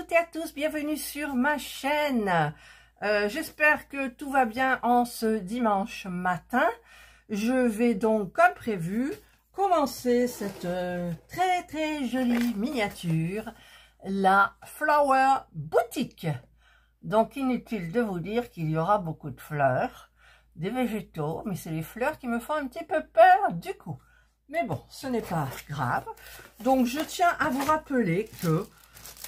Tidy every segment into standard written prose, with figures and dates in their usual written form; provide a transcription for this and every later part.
toutes et à tous, bienvenue sur ma chaîne. J'espère que tout va bien en ce dimanche matin. Je vais donc, comme prévu, commencer cette très jolie miniature, la Flower Boutique. Donc inutile de vous dire qu'il y aura beaucoup de fleurs, des végétaux, mais c'est les fleurs qui me font un petit peu peur du coup. Mais bon, ce n'est pas grave. Donc, je tiens à vous rappeler que,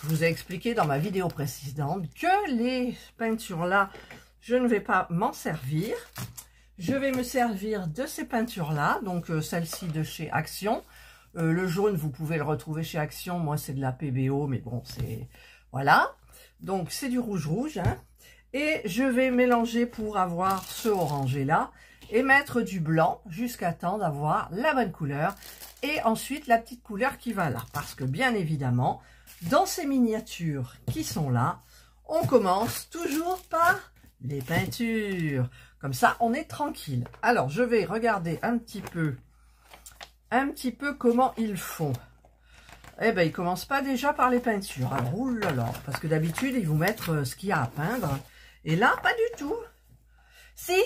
je vous ai expliqué dans ma vidéo précédente, que les peintures-là, je ne vais pas m'en servir. Je vais me servir de ces peintures-là, donc celle-ci de chez Action. Le jaune, vous pouvez le retrouver chez Action. Moi, c'est de la PBO, mais bon, c'est... Voilà. Donc, c'est du rouge, hein. Et je vais mélanger pour avoir ce orangé-là. Et mettre du blanc jusqu'à temps d'avoir la bonne couleur et ensuite la petite couleur qui va là, parce que bien évidemment dans ces miniatures qui sont là, on commence toujours par les peintures, comme ça on est tranquille. Alors je vais regarder un petit peu comment ils font. Eh ben ils commencent pas déjà par les peintures, alors oulala, parce que d'habitude ils vous mettent ce qu'il y a à peindre et là pas du tout. Si,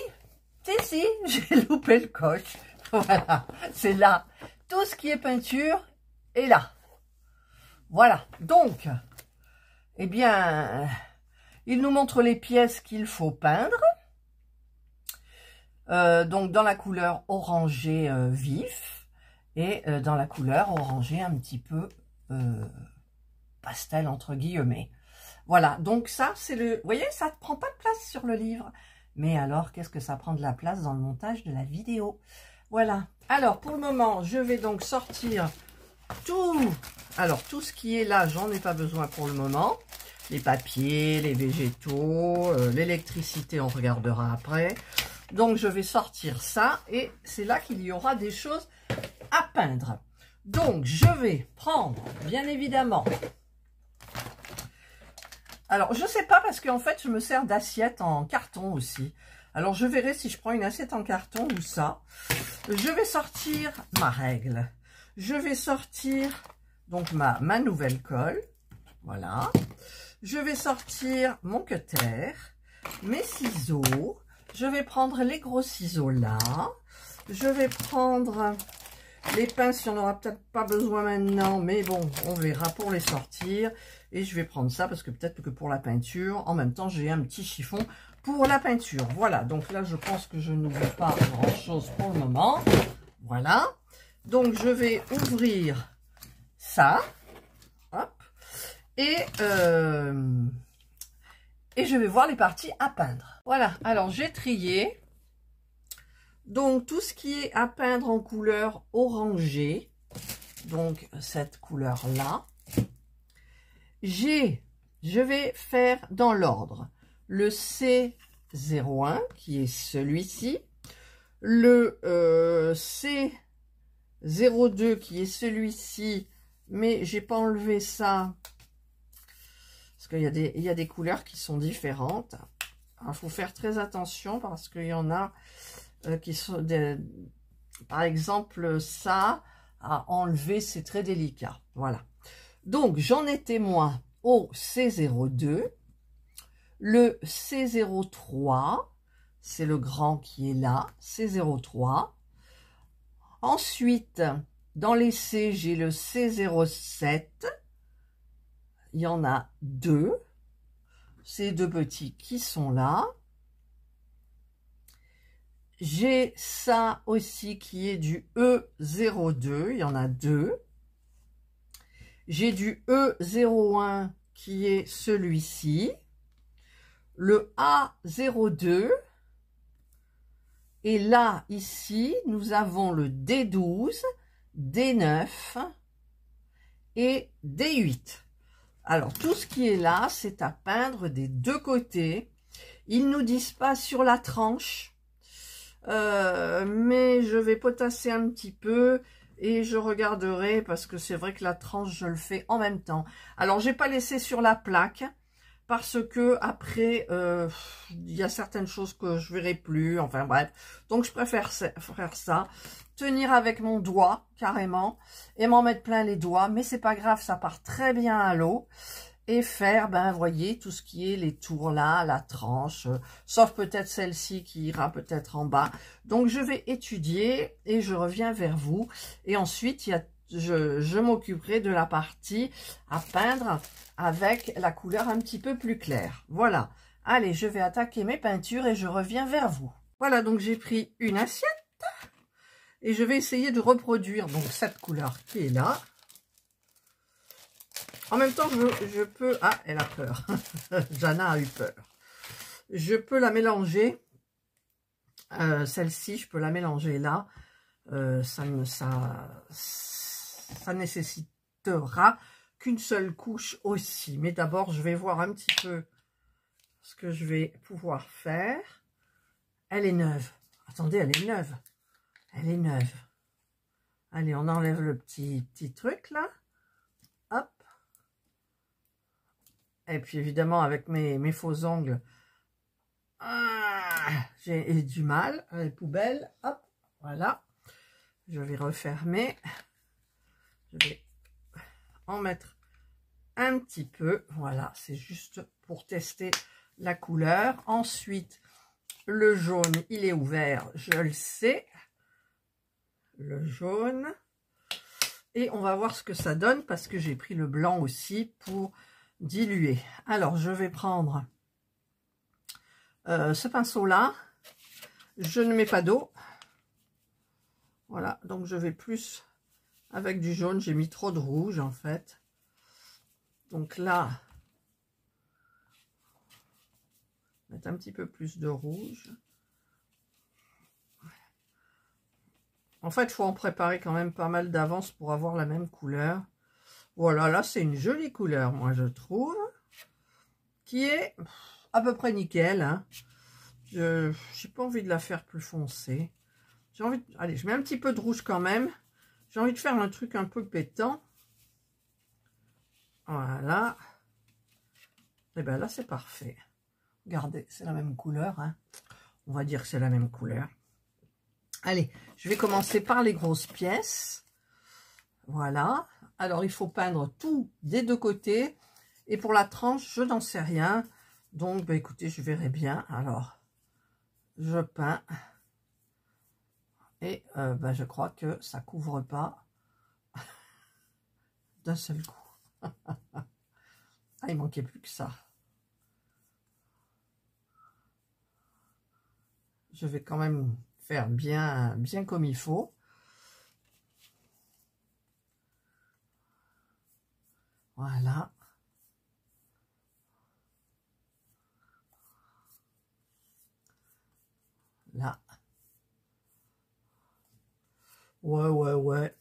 j'ai loupé le coche. Voilà, c'est là. Tout ce qui est peinture est là. Voilà, donc, eh bien, il nous montre les pièces qu'il faut peindre. Donc, dans la couleur orangé vif et dans la couleur orangé un petit peu pastel, entre guillemets. Voilà, donc ça, c'est le... Vous voyez, ça ne prend pas de place sur le livre. Mais alors, qu'est-ce que ça prend de la place dans le montage de la vidéo? Voilà. Alors, pour le moment, je vais donc sortir tout. Alors, tout ce qui est là, j'en ai pas besoin pour le moment. Les papiers, les végétaux, l'électricité, on regardera après. Donc, je vais sortir ça et c'est là qu'il y aura des choses à peindre. Donc, je vais prendre, bien évidemment... Alors, je sais pas parce qu'en fait, je me sers d'assiette en carton aussi. Alors, je verrai si je prends une assiette en carton ou ça. Je vais sortir ma règle. Je vais sortir donc ma nouvelle colle. Voilà. Je vais sortir mon cutter, mes ciseaux. Je vais prendre les gros ciseaux là. Je vais prendre les pinces, on n'aura peut-être pas besoin maintenant, mais bon, on verra pour les sortir. Et je vais prendre ça parce que peut-être que pour la peinture, en même temps, j'ai un petit chiffon pour la peinture. Voilà, donc là, je pense que je n'oublie pas grand-chose pour le moment. Voilà. Donc, je vais ouvrir ça. Hop. Et je vais voir les parties à peindre. Voilà, alors j'ai trié. Donc, tout ce qui est à peindre en couleur orangée, donc cette couleur-là, je vais faire dans l'ordre le C01, qui est celui-ci, le C02, qui est celui-ci, mais j'ai pas enlevé ça, parce qu'il y a des couleurs qui sont différentes. Il faut faire très attention, parce qu'il y en a... qui sont par exemple ça à enlever, c'est très délicat. Voilà, donc j'en ai témoin au C02, le C03, c'est le grand qui est là, C03. Ensuite dans les C, j'ai le C07, il y en a deux, ces deux petits qui sont là. J'ai ça aussi qui est du E02, il y en a deux. J'ai du E01 qui est celui-ci. Le A02. Et là, ici, nous avons le D12, D9 et D8. Alors, tout ce qui est là, c'est à peindre des deux côtés. Ils ne nous disent pas sur la tranche. Mais je vais potasser un petit peu et je regarderai parce que c'est vrai que la tranche je le fais en même temps. Alors j'ai pas laissé sur la plaque parce que après il y a certaines choses que je verrai plus, enfin bref, donc je préfère faire ça, tenir avec mon doigt carrément et m'en mettre plein les doigts, mais c'est pas grave, ça part très bien à l'eau. et faire, ben, voyez, tout ce qui est les tours là, la tranche, sauf peut-être celle-ci qui ira peut-être en bas. Donc, je vais étudier et je reviens vers vous. Et ensuite, je m'occuperai de la partie à peindre avec la couleur un petit peu plus claire. Voilà. Allez, je vais attaquer mes peintures et je reviens vers vous. Voilà, donc j'ai pris une assiette et je vais essayer de reproduire donc cette couleur qui est là. En même temps, je peux... Ah, elle a peur. Jana a eu peur. Je peux la mélanger. Celle-ci, je peux la mélanger là. Ça nécessitera qu'une seule couche aussi. Mais d'abord, je vais voir un petit peu ce que je vais pouvoir faire. Elle est neuve. Attendez, elle est neuve. Elle est neuve. Allez, on enlève le petit truc là. Hop. Et puis évidemment, avec mes faux ongles, j'ai du mal. Les poubelles, hop, voilà. Je vais refermer. Je vais en mettre un petit peu. Voilà, c'est juste pour tester la couleur. Ensuite, le jaune, il est ouvert, je le sais. Le jaune. Et on va voir ce que ça donne parce que j'ai pris le blanc aussi pour diluer. Alors, je vais prendre ce pinceau-là. Je ne mets pas d'eau. Voilà, donc je vais plus avec du jaune. J'ai mis trop de rouge en fait. Donc là, mettre un petit peu plus de rouge. En fait, il faut en préparer quand même pas mal d'avance pour avoir la même couleur. Voilà, là, c'est une jolie couleur, moi, je trouve. Qui est à peu près nickel. Hein. Je n'ai pas envie de la faire plus foncée. J'ai envie de... Allez, je mets un petit peu de rouge quand même. J'ai envie de faire un truc un peu pétant. Voilà. Et bien là, c'est parfait. Regardez, c'est la même couleur. Hein. On va dire que c'est la même couleur. Allez, je vais commencer par les grosses pièces. Voilà. Alors, il faut peindre tout des deux côtés. Et pour la tranche, je n'en sais rien. Donc, bah, écoutez, je verrai bien. Alors, je peins. Et bah, je crois que ça couvre pas d'un seul coup. Ah, il manquait plus que ça. Je vais quand même faire bien comme il faut. Voilà. Là. Ouais.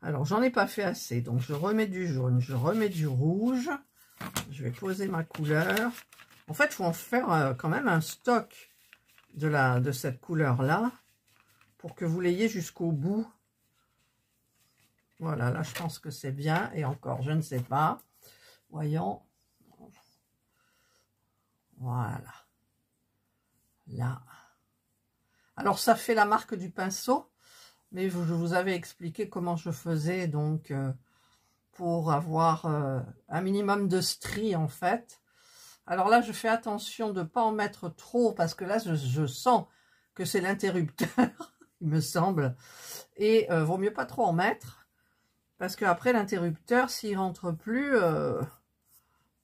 Alors, j'en ai pas fait assez. Donc, je remets du jaune, je remets du rouge. Je vais poser ma couleur. En fait, il faut en faire quand même un stock de cette couleur-là pour que vous l'ayez jusqu'au bout. Voilà, là, je pense que c'est bien. Et encore, je ne sais pas. Voyons. Voilà. Là. Alors, ça fait la marque du pinceau. Mais je vous avais expliqué comment je faisais, donc, pour avoir un minimum de stries, en fait. Alors là, je fais attention de ne pas en mettre trop, parce que là, je sens que c'est l'interrupteur, il me semble. Et vaut mieux pas trop en mettre, parce qu'après, l'interrupteur, s'il rentre plus,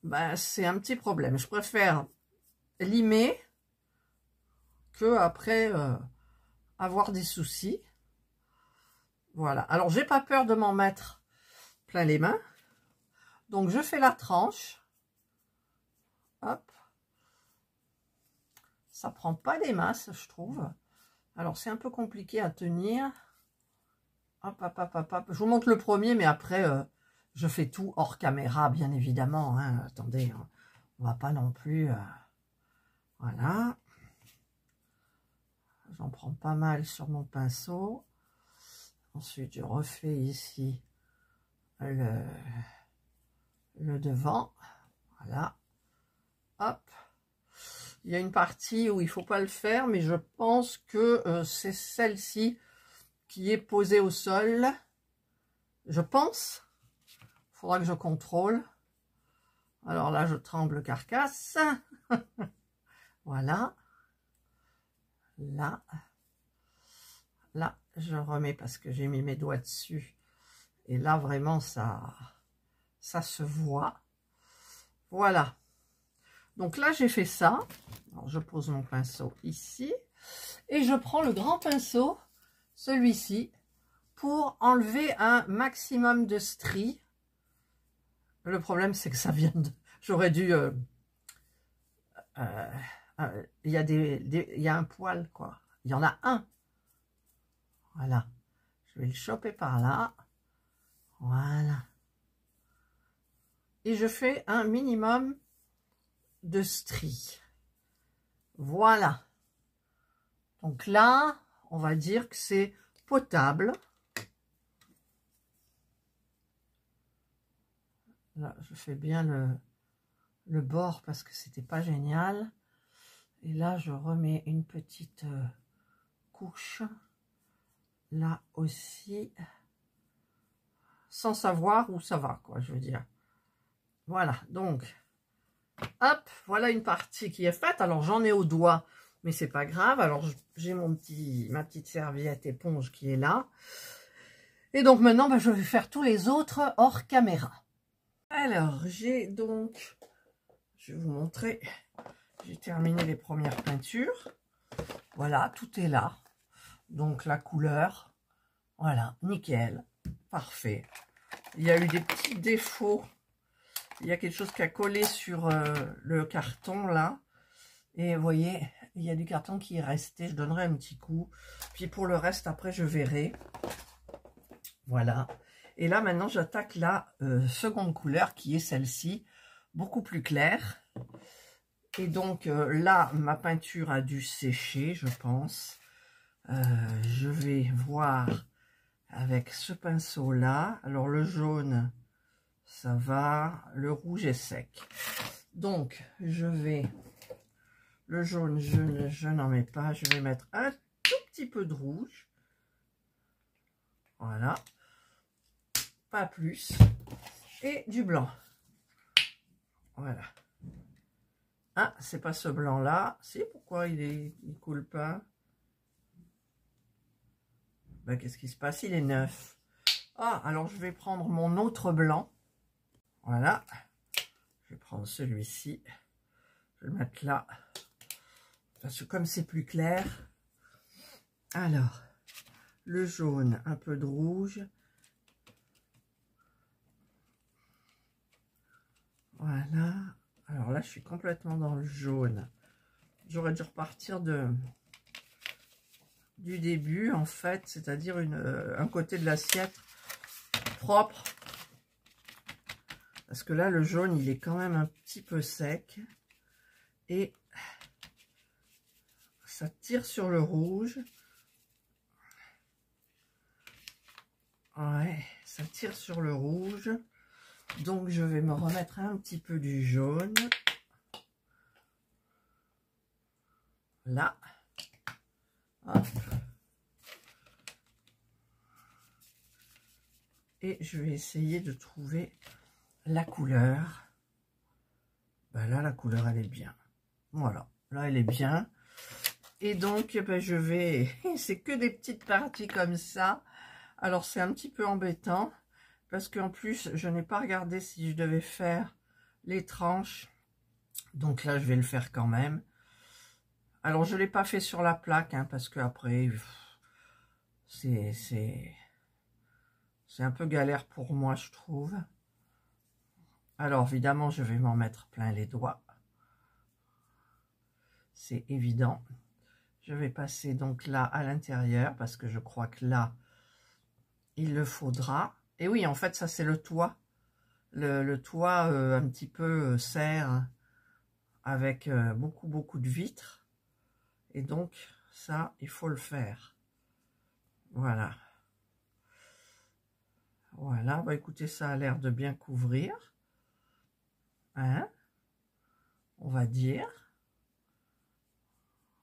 ben, c'est un petit problème. Je préfère limer que après avoir des soucis. Voilà. Alors, j'ai pas peur de m'en mettre plein les mains. Donc, je fais la tranche. Hop. Ça prend pas des masses, je trouve. Alors, c'est un peu compliqué à tenir. Hop, hop, hop, hop, hop. Je vous montre le premier, mais après, je fais tout hors caméra, bien évidemment. Hein. Attendez, hein. On va pas non plus... Voilà. J'en prends pas mal sur mon pinceau. Ensuite, je refais ici le devant. Voilà. Hop. Il y a une partie où il ne faut pas le faire, mais je pense que c'est celle-ci qui est posée au sol. Je pense. Il faudra que je contrôle. Alors là, je tremble carcasse. Voilà. Là. Là, je remets parce que j'ai mis mes doigts dessus. Et là, vraiment, ça se voit. Voilà. Donc là, j'ai fait ça. Alors, je pose mon pinceau ici. Et je prends le grand pinceau, celui-ci, pour enlever un maximum de stries. Le problème, c'est que ça vient de... J'aurais dû... il y a un poil, quoi. Il y en a un. Voilà. Je vais le choper par là. Voilà. Et je fais un minimum de stries. Voilà. Donc là, on va dire que c'est potable. Là, je fais bien le bord parce que c'était pas génial. Et là, je remets une petite couche. Là aussi. Sans savoir où ça va, quoi, je veux dire. Voilà, donc, hop, voilà une partie qui est faite. Alors, j'en ai au doigt, mais c'est pas grave. Alors, j'ai ma petite serviette éponge qui est là. Et donc, maintenant, ben, je vais faire tous les autres hors caméra. Alors, j'ai donc, je vais vous montrer, j'ai terminé les premières peintures. Voilà, tout est là. Donc, la couleur, voilà, nickel, parfait. Il y a eu des petits défauts. Il y a quelque chose qui a collé sur le carton, là. Et vous voyez, il y a du carton qui est resté. Je donnerai un petit coup. Puis pour le reste, après, je verrai. Voilà. Et là, maintenant, j'attaque la seconde couleur, qui est celle-ci, beaucoup plus claire. Et donc, là, ma peinture a dû sécher, je pense. Je vais voir avec ce pinceau-là. Alors, le jaune, ça va. Le rouge est sec. Donc, je vais... Le jaune, je n'en mets pas. Je vais mettre un tout petit peu de rouge. Voilà. Pas plus. Et du blanc. Voilà. Ah, c'est pas ce blanc-là. C'est pourquoi il coule pas. Ben, qu'est-ce qui se passe? Il est neuf. Ah, alors je vais prendre mon autre blanc. Voilà. Je vais prendre celui-ci. Je vais le mettre là. Parce que comme c'est plus clair. Alors, le jaune, un peu de rouge. Voilà. Alors là, je suis complètement dans le jaune. J'aurais dû repartir du début, en fait, c'est-à-dire un côté de l'assiette propre. Parce que là, le jaune, il est quand même un petit peu sec. Et ça tire sur le rouge. Ouais, ça tire sur le rouge. Donc, je vais me remettre un petit peu du jaune. Là. Hop. Et je vais essayer de trouver la couleur. Ben là, la couleur, elle est bien. Voilà. Là, elle est bien. Et donc, ben, je vais... C'est que des petites parties comme ça. Alors, c'est un petit peu embêtant. Parce qu'en plus, je n'ai pas regardé si je devais faire les tranches. Donc là, je vais le faire quand même. Alors, je ne l'ai pas fait sur la plaque, hein, parce qu'après, c'est un peu galère pour moi, je trouve. Alors, évidemment, je vais m'en mettre plein les doigts. C'est évident. Je vais passer donc là à l'intérieur, parce que je crois que là, il le faudra. Et oui, en fait, ça, c'est le toit. Le toit un petit peu serre avec beaucoup de vitres. Et donc, ça, il faut le faire. Voilà. Voilà. Bah, écoutez, ça a l'air de bien couvrir. Hein? On va dire.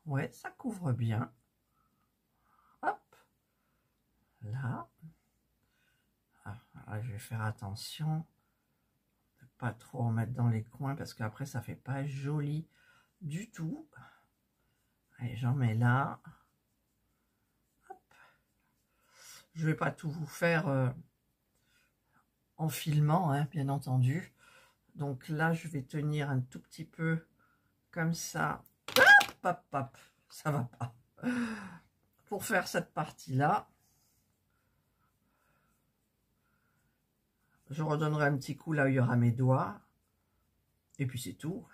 Ouais, ça couvre bien. Hop. Là. Ah, je vais faire attention de ne pas trop en mettre dans les coins parce qu'après ça fait pas joli du tout. Allez, j'en mets là. Hop. Je vais pas tout vous faire en filmant, hein, bien entendu. Donc là, je vais tenir un tout petit peu comme ça. Hop, hop, hop. Ça va pas. Pour faire cette partie-là, je redonnerai un petit coup là où il y aura mes doigts. Et puis c'est tout.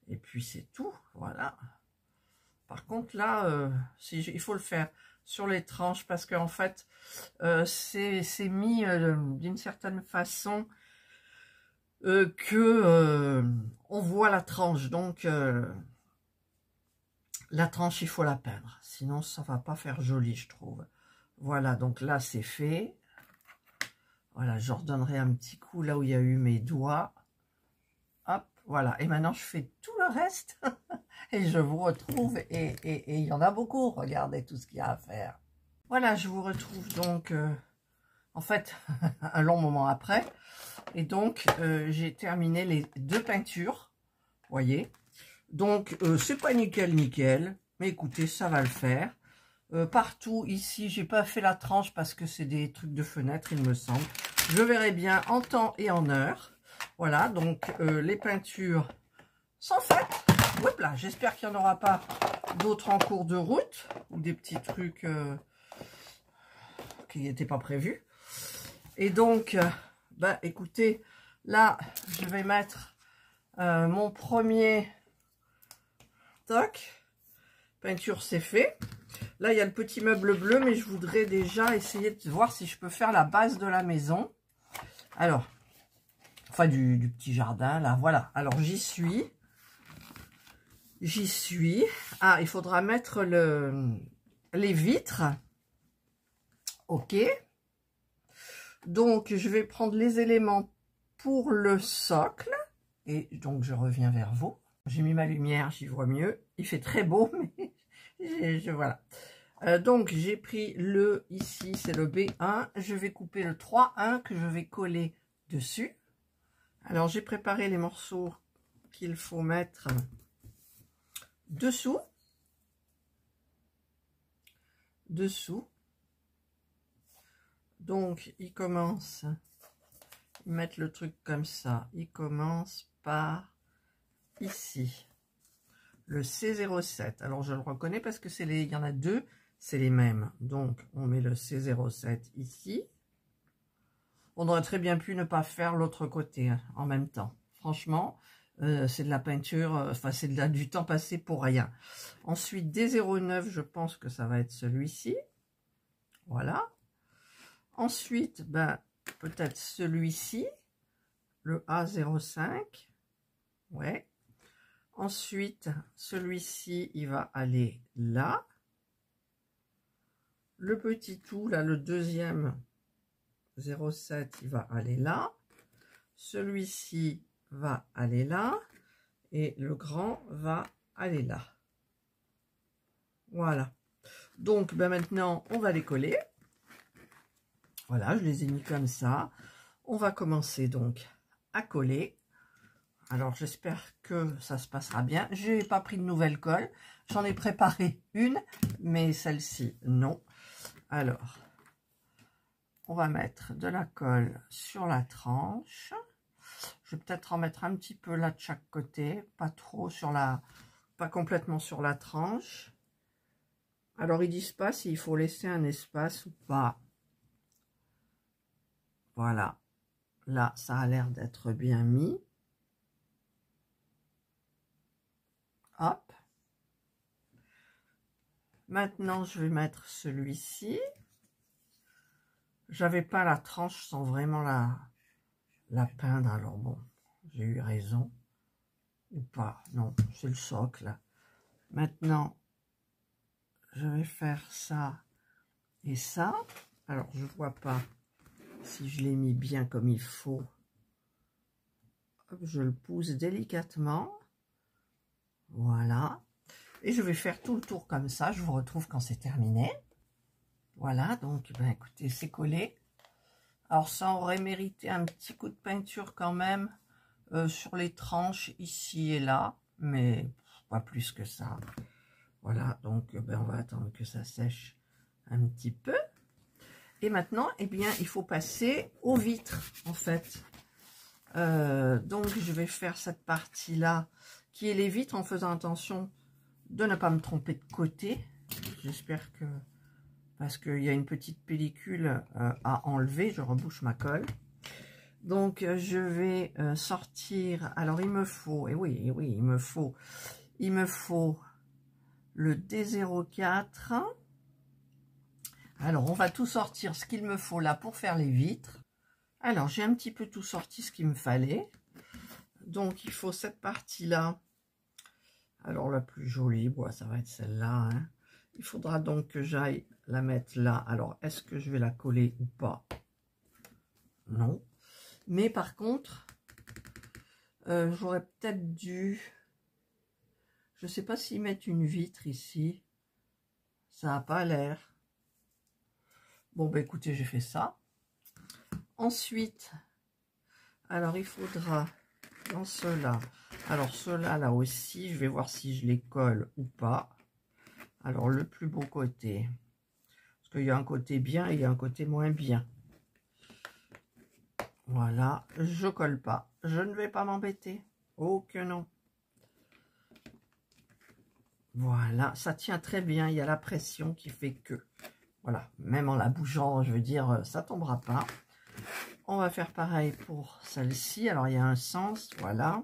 Et puis c'est tout. Voilà. Par contre là, il faut le faire sur les tranches parce qu'en fait, c'est mis d'une certaine façon que on voit la tranche. Donc la tranche, il faut la peindre. Sinon, ça va pas faire joli, je trouve. Voilà, donc là, c'est fait. Voilà, je redonnerai un petit coup là où il y a eu mes doigts. Hop, voilà. Et maintenant, je fais tout le reste. Et je vous retrouve. Et il y en a beaucoup. Regardez tout ce qu'il y a à faire. Voilà, je vous retrouve donc, en fait, un long moment après. Et donc, j'ai terminé les 2 peintures. Vous voyez. Donc, c'est pas nickel, mais écoutez, ça va le faire. Partout, ici, j'ai pas fait la tranche parce que c'est des trucs de fenêtre, il me semble. Je verrai bien en temps et en heure. Voilà, donc les peintures sont faites. Hop là, j'espère qu'il n'y en aura pas d'autres en cours de route. Ou des petits trucs qui n'étaient pas prévus. Et donc, bah, écoutez, là, je vais mettre mon premier... Toc, peinture c'est fait. Là il y a le petit meuble bleu, mais je voudrais déjà essayer de voir si je peux faire la base de la maison. Alors, enfin du petit jardin là, voilà. Alors j'y suis. Ah, il faudra mettre les vitres. Ok. Donc je vais prendre les éléments pour le socle. Et donc je reviens vers vous. J'ai mis ma lumière, j'y vois mieux. Il fait très beau, mais voilà. Donc, j'ai pris le, ici, c'est le B1. Je vais couper le 3-1 que je vais coller dessus. Alors, j'ai préparé les morceaux qu'il faut mettre dessous. Donc, il commence, mettre le truc comme ça. Il commence par... ici, le C07. Alors, je le reconnais parce que il y en a 2, c'est les mêmes. Donc, on met le C07 ici. On aurait très bien pu ne pas faire l'autre côté hein, en même temps. Franchement, c'est de la peinture, enfin, c'est du temps passé pour rien. Ensuite, D09, je pense que ça va être celui-ci. Voilà. Ensuite, ben, peut-être celui-ci, le A05. Ouais. Ensuite, celui-ci, il va aller là. Le petit tout, là, le deuxième 07, il va aller là. Celui-ci va aller là. Et le grand va aller là. Voilà. Donc, ben maintenant, on va les coller. Voilà, je les ai mis comme ça. On va commencer donc à coller. Alors, j'espère que ça se passera bien. Je n'ai pas pris de nouvelle colle. J'en ai préparé une, mais celle-ci, non. Alors, on va mettre de la colle sur la tranche. Je vais peut-être en mettre un petit peu là de chaque côté. Pas trop sur la... pas complètement sur la tranche. Alors, ils disent pas s'il faut laisser un espace ou pas. Voilà. Là, ça a l'air d'être bien mis. Hop. Maintenant, je vais mettre celui-ci. J'avais pas la tranche sans vraiment la peindre. Alors bon, j'ai eu raison. Ou pas. Non, c'est le socle. Maintenant, je vais faire ça et ça. Alors, je vois pas si je l'ai mis bien comme il faut. Hop, je le pousse délicatement. Voilà. Et je vais faire tout le tour comme ça. Je vous retrouve quand c'est terminé. Voilà, donc, ben, écoutez, c'est collé. Alors ça aurait mérité un petit coup de peinture quand même sur les tranches ici et là, mais pas plus que ça. Voilà, donc ben, on va attendre que ça sèche un petit peu. Et maintenant, eh bien, il faut passer aux vitres, en fait. Donc, je vais faire cette partie-là, qui est les vitres, en faisant attention de ne pas me tromper de côté. J'espère que... Parce qu'il y a une petite pellicule à enlever, je rebouche ma colle. Donc, je vais sortir... Alors, il me faut... Et oui, il me faut le D04. Alors, on va tout sortir ce qu'il me faut là pour faire les vitres. Alors, j'ai un petit peu tout sorti ce qu'il me fallait. Donc, il faut cette partie-là. Alors, la plus jolie, bon, ça va être celle-là. Hein. Il faudra donc que j'aille la mettre là. Alors, est-ce que je vais la coller ou pas? Non. Mais par contre, j'aurais peut-être dû... Je ne sais pas s'ils mettent une vitre ici. Ça n'a pas l'air. Bon, ben écoutez, j'ai fait ça. Ensuite, alors il faudra dans ceux-là. Alors ceux-là, là aussi, je vais voir si je les colle ou pas. Alors le plus beau côté. Parce qu'il y a un côté bien et il y a un côté moins bien. Voilà, je colle pas. Je ne vais pas m'embêter. Oh que non. Voilà, ça tient très bien. Il y a la pression qui fait que... Voilà, même en la bougeant, je veux dire, ça tombera pas. On va faire pareil pour celle-ci. Alors, il y a un sens, voilà.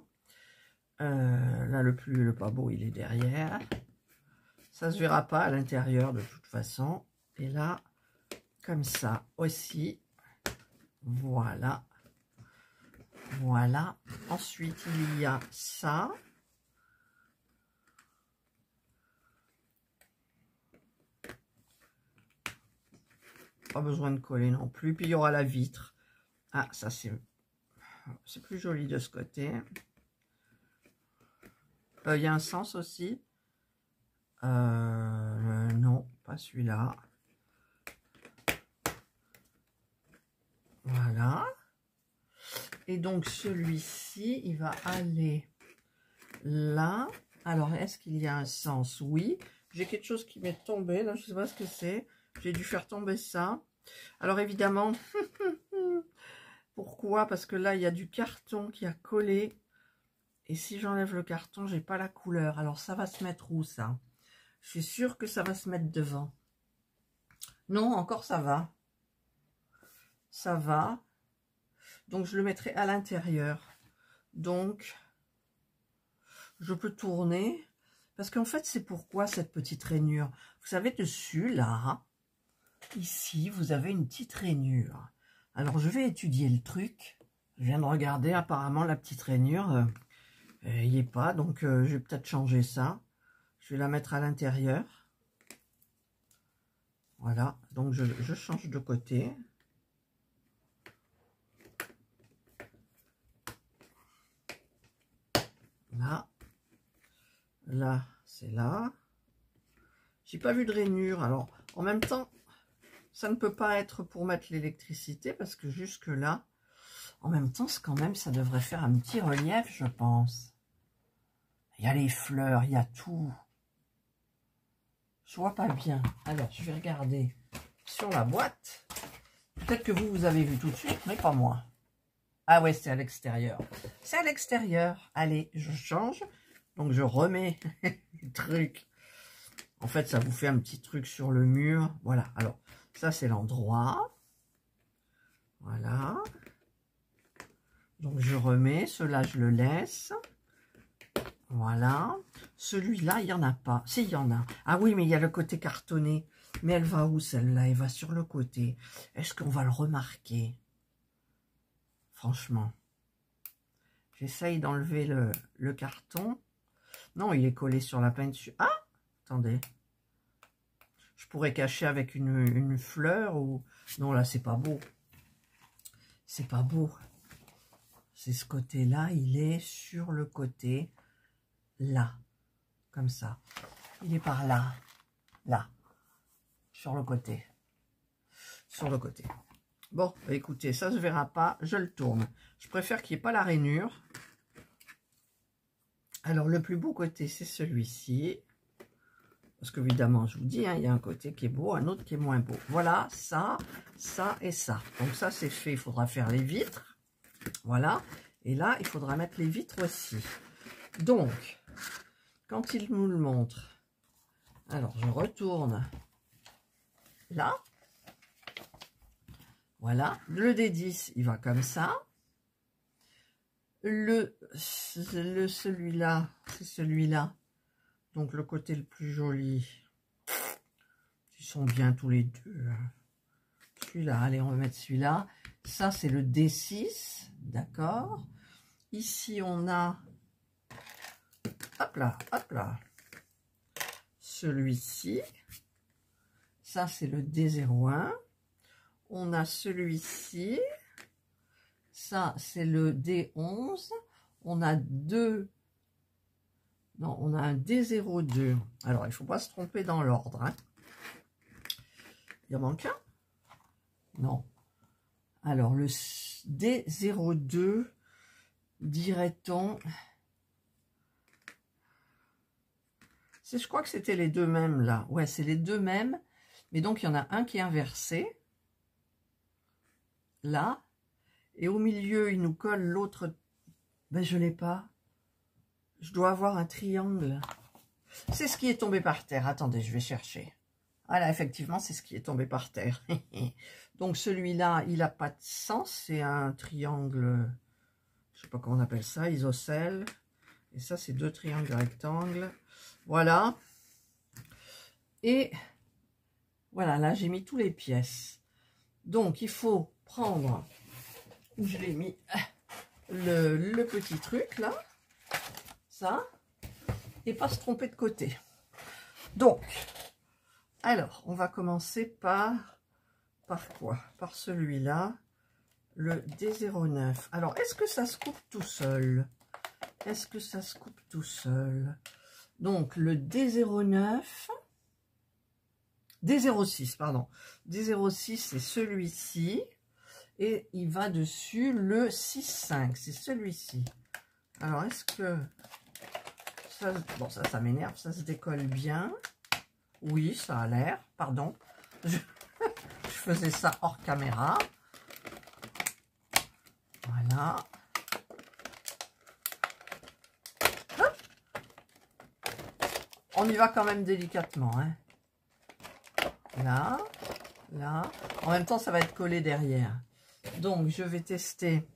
Là, le pas beau, il est derrière. Ça se verra pas à l'intérieur de toute façon. Et là, comme ça aussi. Voilà. Voilà. Ensuite, il y a ça. Pas besoin de coller non plus. Puis, il y aura la vitre. Ah, ça, c'est plus joli de ce côté. Il y a un sens aussi. Non, pas celui-là. Voilà. Et donc, celui-ci, il va aller là. Alors, est-ce qu'il y a un sens? Oui. J'ai quelque chose qui m'est tombé. Là, je ne sais pas ce que c'est. J'ai dû faire tomber ça. Alors, évidemment, pourquoi? Parce que là, il y a du carton qui a collé. Et si j'enlève le carton, j'ai pas la couleur. Alors, ça va se mettre où, ça? Je suis sûre que ça va se mettre devant. Non, encore ça va. Ça va. Donc, je le mettrai à l'intérieur. Donc, je peux tourner. Parce qu'en fait, c'est pourquoi cette petite rainure. Vous savez, dessus, là, ici, vous avez une petite rainure. Alors, je vais étudier le truc. Je viens de regarder, apparemment, la petite rainure, il n'y est pas. Donc, je vais peut-être changer ça. Je vais la mettre à l'intérieur. Voilà. Donc, je change de côté. Là, c'est là. J'ai pas vu de rainure. Alors, en même temps, ça ne peut pas être pour mettre l'électricité parce que jusque là, en même temps, quand même, ça devrait faire un petit relief, je pense. Il y a les fleurs, il y a tout. Je vois pas bien. Alors, je vais regarder sur la boîte. Peut-être que vous avez vu tout de suite, mais pas moi. Ah ouais, c'est à l'extérieur. C'est à l'extérieur. Allez, je change. Donc, je remets le truc. En fait, ça vous fait un petit truc sur le mur. Voilà. Alors, ça, c'est l'endroit. Voilà. Donc, je remets. Cela, je le laisse. Voilà. Celui-là, il n'y en a pas. Si, il y en a. Ah oui, mais il y a le côté cartonné. Mais elle va où, celle-là? Elle va sur le côté. Est-ce qu'on va le remarquer? Franchement. J'essaye d'enlever le carton. Non, il est collé sur la peinture. Ah! Attendez. Je pourrais cacher avec une fleur ou... Non, là, c'est pas beau. C'est pas beau. C'est ce côté-là, il est sur le côté, là. Comme ça. Il est par là. Là. Sur le côté. Sur le côté. Bon, bah écoutez, ça se verra pas, je le tourne. Je préfère qu'il n'y ait pas la rainure. Alors, le plus beau côté, c'est celui-ci. Parce qu'évidemment, je vous dis, hein, il y a un côté qui est beau, un autre qui est moins beau. Voilà, ça et ça. Donc ça, c'est fait. Il faudra faire les vitres. Voilà. Et là, il faudra mettre les vitres aussi. Donc, quand il nous le montre, alors je retourne là. Voilà. Le D10, il va comme ça. Celui-là, c'est celui-là. Donc le côté le plus joli. Ils sont bien tous les deux. Celui-là, allez, on va mettre celui-là. Ça, c'est le D6, d'accord. Ici, on a, hop là, celui-ci. Ça, c'est le D01. On a celui-ci. Ça, c'est le D11. On a deux. Non, on a un D02. Alors, il ne faut pas se tromper dans l'ordre. Hein. Il en manque un? Non. Alors, le D02, dirait-on... Je crois que c'était les deux mêmes, là. Ouais, c'est les deux mêmes. Mais donc, il y en a un qui est inversé. Là. Et au milieu, il nous colle l'autre. Ben, je ne l'ai pas. Je dois avoir un triangle. C'est ce qui est tombé par terre. Attendez, je vais chercher. Voilà, effectivement, c'est ce qui est tombé par terre. Donc, celui-là, il n'a pas de sens. C'est un triangle, je ne sais pas comment on appelle ça, isocèle. Et ça, c'est deux triangles rectangles. Voilà. Et voilà, là, j'ai mis toutes les pièces. Donc, il faut prendre, où je l'ai mis, le petit truc, là. Ça. Et pas se tromper de côté. Donc, alors, on va commencer par quoi? Par celui-là, le D09. Alors, est-ce que ça se coupe tout seul? Est-ce que ça se coupe tout seul? Donc, le D09, D06, pardon. D06, c'est celui-ci. Et il va dessus le 6,5. C'est celui-ci. Alors, est-ce que... ça, bon, ça m'énerve. Ça se décolle bien. Oui, ça a l'air. Pardon. Je faisais ça hors caméra. Voilà. Hop. On y va quand même délicatement. Hein. Là, là. En même temps, ça va être collé derrière. Donc, je vais tester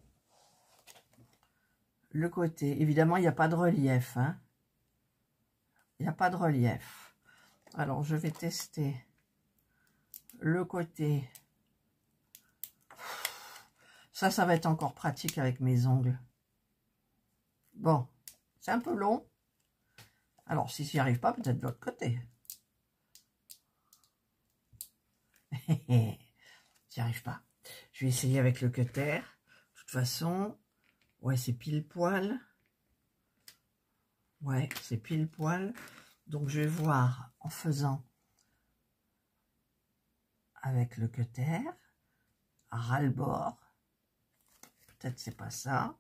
le côté. Évidemment, il n'y a pas de relief. Hein. Il n'y a pas de relief. Alors, je vais tester le côté. Ça va être encore pratique avec mes ongles. Bon, c'est un peu long. Alors, si j'y arrive pas, peut-être de l'autre côté. J'y arrive pas. Je vais essayer avec le cutter. De toute façon, ouais, c'est pile poil. Ouais, c'est pile poil. Donc, je vais voir en faisant avec le cutter, à ras-le-bord. Peut-être c'est pas ça.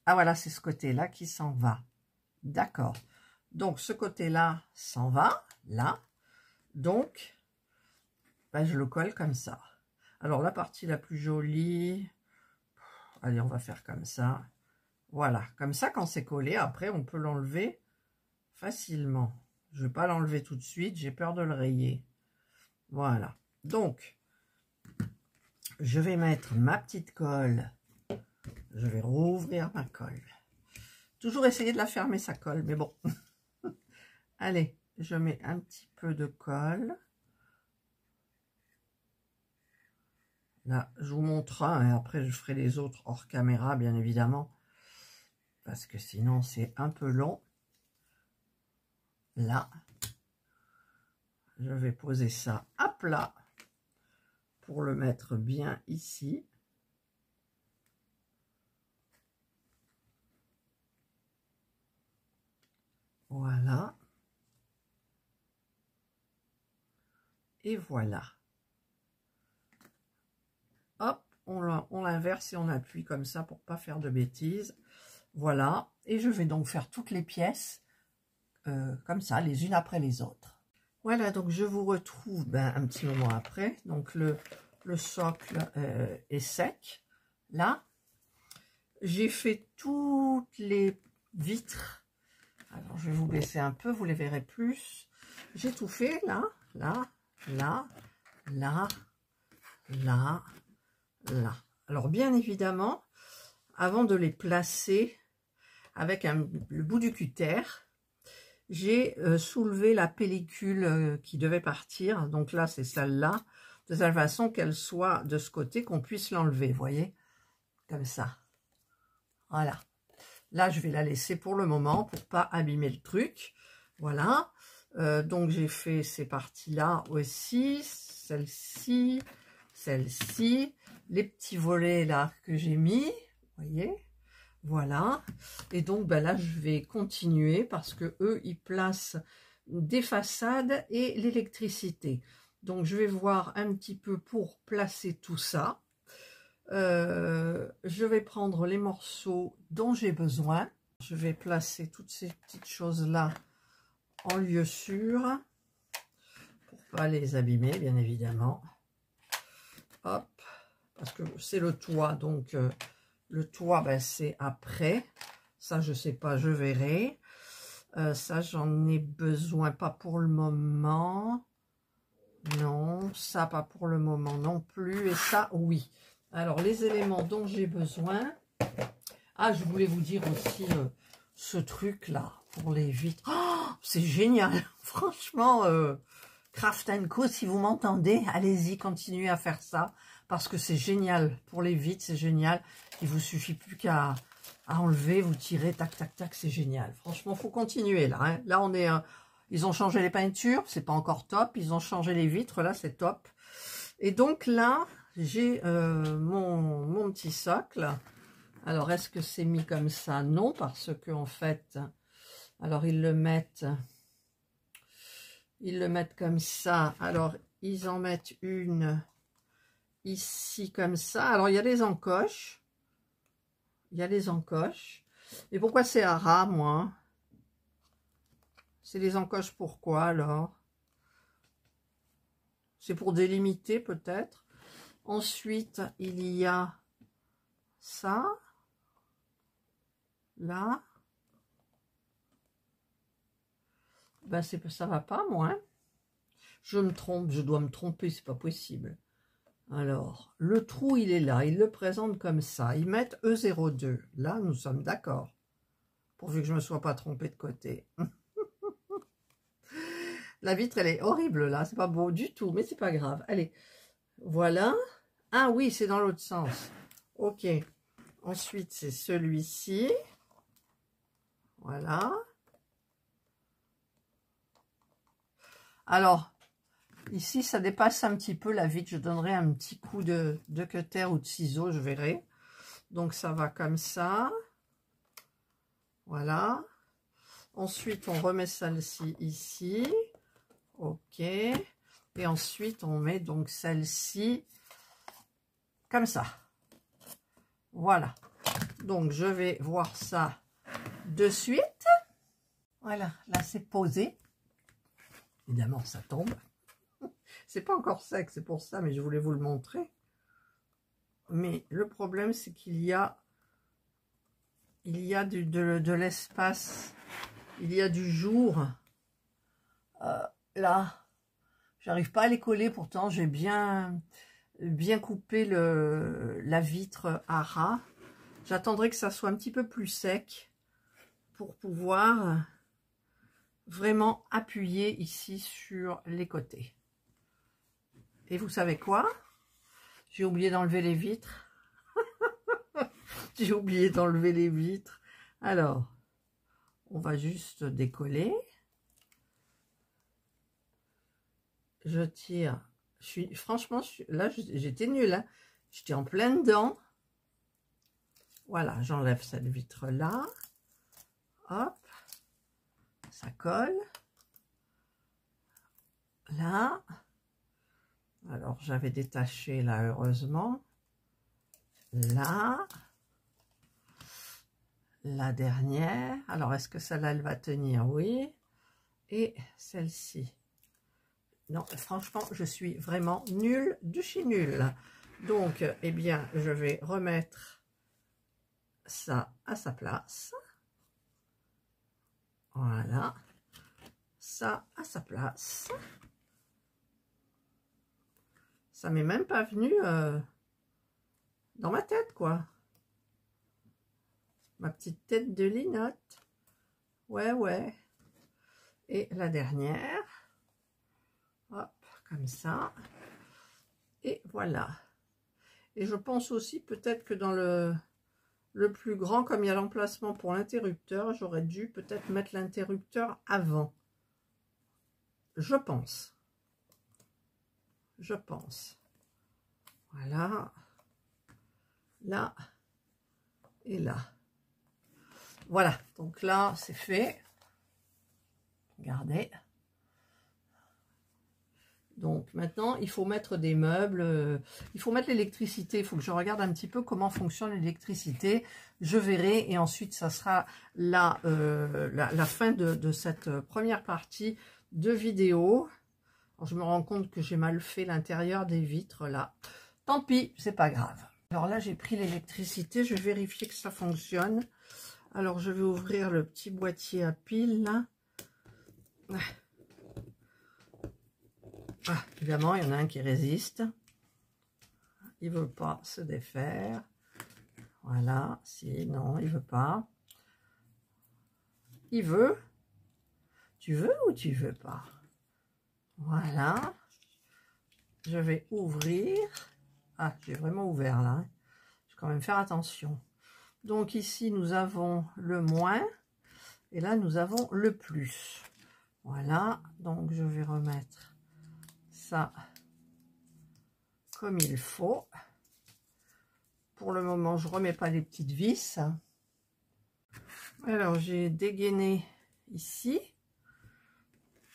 Ah voilà, c'est ce côté-là qui s'en va. D'accord. Donc, ce côté-là s'en va, là. Donc, ben, je le colle comme ça. Alors, la partie la plus jolie... Allez, on va faire comme ça. Voilà. Comme ça, quand c'est collé, après, on peut l'enlever facilement. Je ne vais pas l'enlever tout de suite. J'ai peur de le rayer. Voilà. Donc, je vais mettre ma petite colle. Je vais rouvrir ma colle. Toujours essayer de la fermer, sa colle, mais bon. Allez, je mets un petit peu de colle. Là, je vous montre un, et après je ferai les autres hors caméra, bien évidemment. Parce que sinon, c'est un peu long. Là, je vais poser ça à plat pour le mettre bien ici. Voilà. Et voilà. hop, on l'inverse et on appuie comme ça pour pas faire de bêtises. Voilà, et je vais donc faire toutes les pièces comme ça, les unes après les autres. Voilà, donc je vous retrouve un petit moment après. Donc le socle est sec. Là, j'ai fait toutes les vitres. Alors, je vais vous baisser un peu, vous les verrez plus. J'ai tout fait, là, là, là, là, là, là. Alors, bien évidemment, avant de les placer avec le bout du cutter, j'ai soulevé la pellicule qui devait partir. Donc là, c'est celle-là, de telle façon qu'elle soit de ce côté, qu'on puisse l'enlever, vous voyez, comme ça. Voilà. Là, je vais la laisser pour le moment, pour pas abîmer le truc. Voilà. Donc, j'ai fait ces parties-là aussi, celle-ci, celle-ci, les petits volets là que j'ai mis, vous voyez. Voilà, et donc là je vais continuer parce que eux ils placent des façades et l'électricité. Donc je vais voir un petit peu pour placer tout ça. Je vais prendre les morceaux dont j'ai besoin. Je vais placer toutes ces petites choses là en lieu sûr pour pas les abîmer bien évidemment. Hop, parce que c'est le toit donc. Le toit, c'est après. Ça, je sais pas, je verrai. Ça, j'en ai besoin, pas pour le moment. Non, ça, pas pour le moment non plus. Et ça, oui. Alors, les éléments dont j'ai besoin. Ah, je voulais vous dire aussi ce truc-là pour les vitres. Oh, c'est génial. Franchement, Craft & Co, si vous m'entendez, allez-y, continuez à faire ça. Parce que c'est génial. Pour les vitres, c'est génial. Il vous suffit plus qu'à enlever, vous tirez, tac, tac, tac, c'est génial. Franchement, faut continuer là. Hein. Là, on est, ils ont changé les peintures, c'est pas encore top. Ils ont changé les vitres, là, c'est top. Et donc là, j'ai mon petit socle. Alors, est-ce que c'est mis comme ça? Non, parce que en fait, alors ils le mettent comme ça. Alors, ils en mettent une ici comme ça. Alors, il y a les encoches. Il y a les encoches. Et pourquoi c'est à ras, moi? C'est les encoches pourquoi, alors? C'est pour délimiter, peut-être. Ensuite, il y a ça. Là. Ça va pas, moi. Je me trompe, je dois me tromper, c'est pas possible. Alors, le trou, il est là. Il le présente comme ça. Ils mettent E02. Là, nous sommes d'accord. Pourvu que je ne me sois pas trompée de côté. La vitre, elle est horrible, là. C'est pas beau du tout, mais c'est pas grave. Allez, voilà. Ah oui, c'est dans l'autre sens. Ok. Ensuite, c'est celui-ci. Voilà. Alors, ici, ça dépasse un petit peu la vitre. Je donnerai un petit coup de cutter ou de ciseaux, je verrai. Donc, ça va comme ça. Voilà. Ensuite, on remet celle-ci ici. Ok. Et ensuite, on met donc celle-ci comme ça. Voilà. Donc, je vais voir ça de suite. Voilà. Là, c'est posé. Évidemment, ça tombe. C'est pas encore sec, c'est pour ça, mais je voulais vous le montrer. Mais le problème, c'est qu'il y a de l'espace, il y a du jour. Là, j'arrive pas à les coller, pourtant j'ai bien coupé la vitre à ras. J'attendrai que ça soit un petit peu plus sec pour pouvoir vraiment appuyer ici sur les côtés. Et vous savez quoi? J'ai oublié d'enlever les vitres. J'ai oublié d'enlever les vitres. Alors, on va juste décoller. Je tire. Franchement, là, j'étais nulle. Hein. J'étais en plein dedans. Voilà, j'enlève cette vitre-là. Hop. Ça colle. Là. Alors, j'avais détaché là, heureusement. là. La dernière. Alors, est-ce que celle-là, elle va tenir? Oui. Et celle-ci. Non, franchement, je suis vraiment nulle de chez nulle. Donc, eh bien, je vais remettre ça à sa place. Voilà. Ça à sa place. Ça m'est même pas venu dans ma tête, quoi. Ma petite tête de linotte. Ouais, ouais. Et la dernière. Hop, comme ça. Et voilà. Et je pense aussi peut-être que dans le plus grand, comme il y a l'emplacement pour l'interrupteur, j'aurais dû peut-être mettre l'interrupteur avant. Je pense. Je pense. Voilà. Là. Et là. Voilà. Donc là, c'est fait. Regardez. Donc maintenant, il faut mettre des meubles, il faut mettre l'électricité, il faut que je regarde un petit peu comment fonctionne l'électricité, je verrai, et ensuite ça sera la fin de cette première partie de vidéo. Alors, je me rends compte que j'ai mal fait l'intérieur des vitres là, tant pis, c'est pas grave. Alors là, j'ai pris l'électricité, je vais vérifier que ça fonctionne. Alors je vais ouvrir le petit boîtier à piles là. Ah, évidemment, il y en a un qui résiste. Il ne veut pas se défaire. Voilà, si, non, il ne veut pas. Il veut. Tu veux ou tu veux pas? Voilà. Je vais ouvrir. Ah, j'ai vraiment ouvert là. Je vais quand même faire attention. Donc ici, nous avons le moins. Et là, nous avons le plus. Voilà. Donc, je vais remettre ça comme il faut. Pour le moment, je remets pas les petites vis. Alors, j'ai dégainé ici.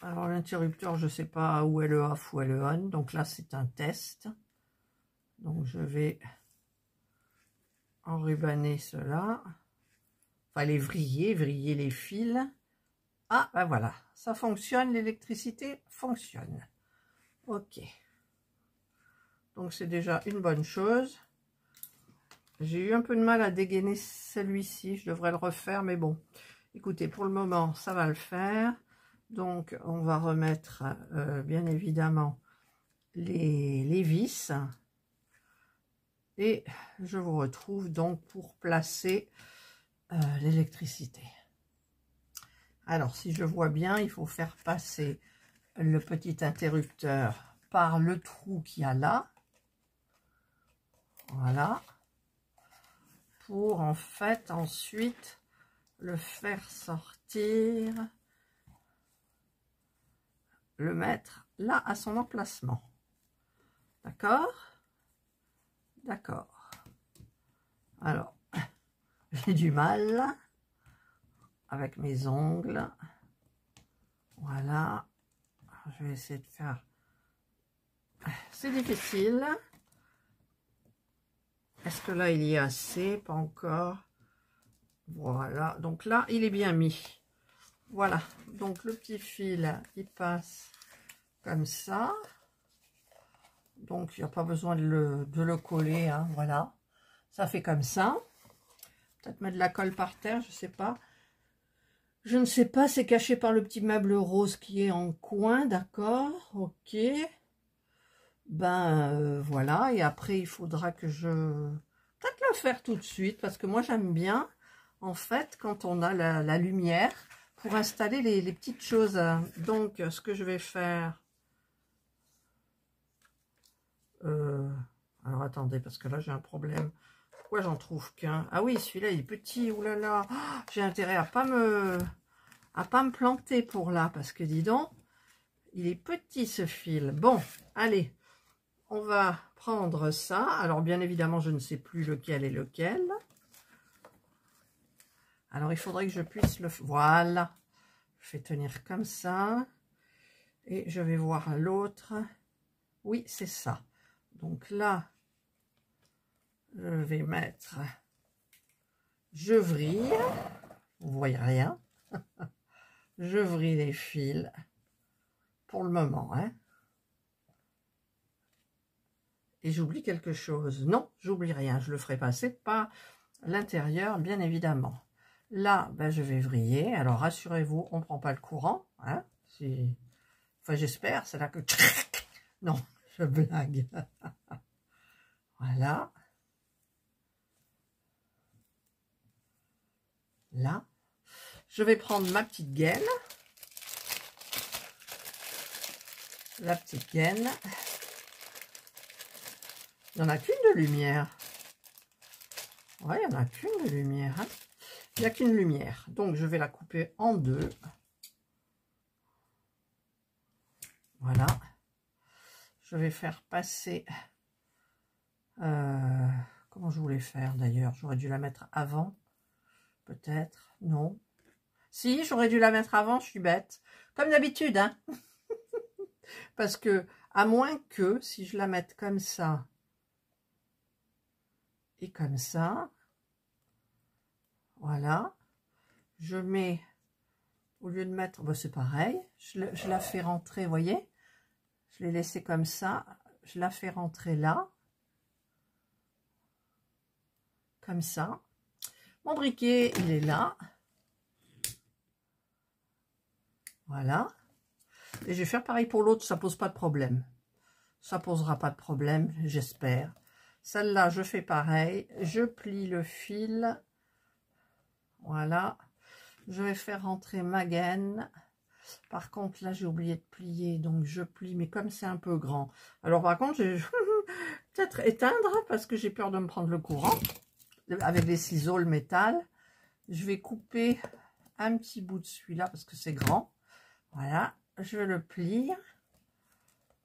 Alors, l'interrupteur, je sais pas où est le off, où est le on. Donc là, c'est un test. Donc, je vais enrubanner cela. Enfin, les vriller les fils. Ah, ben voilà. Ça fonctionne, l'électricité fonctionne. Ok. Donc, c'est déjà une bonne chose. J'ai eu un peu de mal à dégainer celui-ci. Je devrais le refaire, mais bon. Écoutez, pour le moment, ça va le faire. Donc, on va remettre, bien évidemment, les vis. Et je vous retrouve donc pour placer l'électricité. Alors, si je vois bien, il faut faire passer le petit interrupteur par le trou qu'il y a là. Voilà. Pour, en fait, ensuite, le faire sortir, le mettre là à son emplacement. D'accord? D'accord. Alors, j'ai du mal avec mes ongles. Voilà. Je vais essayer de faire... C'est difficile. Est-ce que là, il y a assez? Pas encore. Voilà. Donc là, il est bien mis. Voilà. Donc, le petit fil, il passe comme ça. Donc, il n'y a pas besoin de le coller. Hein, voilà. Ça fait comme ça. Peut-être mettre de la colle par terre, je sais pas. Je ne sais pas, c'est caché par le petit meuble rose qui est en coin, d'accord, ok. Ben, voilà, et après, il faudra que je... Peut-être le faire tout de suite, parce que moi, j'aime bien, en fait, quand on a la lumière, pour installer les petites choses. Donc, ce que je vais faire... Alors, attendez, parce que là, j'ai un problème. Pourquoi j'en trouve qu'un? Ah oui, celui-là, il est petit, oulala. Oh, j'ai intérêt à pas me planter pour là, parce que dis donc, il est petit ce fil. Bon, allez, on va prendre ça. Alors, bien évidemment, je ne sais plus lequel est lequel. Alors, il faudrait que je puisse le... Voilà. Je vais tenir comme ça. Et je vais voir l'autre. Oui, c'est ça. Donc là, Je vais mettre, je vrille, vous voyez rien, je vrille les fils pour le moment, hein. Et j'oublie quelque chose. Non, j'oublie rien, je le ferai passer par l'intérieur, bien évidemment. Là, ben, je vais vriller. Alors, rassurez-vous, on ne prend pas le courant. Hein, si... Enfin, j'espère, c'est là que... Non, je blague. Voilà. Là. Je vais prendre ma petite gaine. La petite gaine. Il n'y en a qu'une de lumière. Ouais, il n'y en a qu'une de lumière. Hein. Il n'y a qu'une lumière. Donc, je vais la couper en deux. Voilà. Je vais faire passer... comment je voulais faire d'ailleurs? J'aurais dû la mettre avant. Peut-être. Non. Si, j'aurais dû la mettre avant. Je suis bête. Comme d'habitude. Hein. Parce que, à moins que, si je la mette comme ça... Et comme ça, voilà, je mets, au lieu de mettre, bon, c'est pareil, je la fais rentrer, vous voyez, je l'ai laissé comme ça, je la fais rentrer là, comme ça. Mon briquet, il est là, voilà, et je vais faire pareil pour l'autre, ça pose pas de problème, ça posera pas de problème, j'espère. Celle-là, je fais pareil. Je plie le fil. Voilà. Je vais faire rentrer ma gaine. Par contre, là, j'ai oublié de plier. Donc, je plie. Mais comme c'est un peu grand. Alors, par contre, je vais peut-être éteindre parce que j'ai peur de me prendre le courant. Avec les ciseaux, le métal. Je vais couper un petit bout de celui-là parce que c'est grand. Voilà. Je le plie.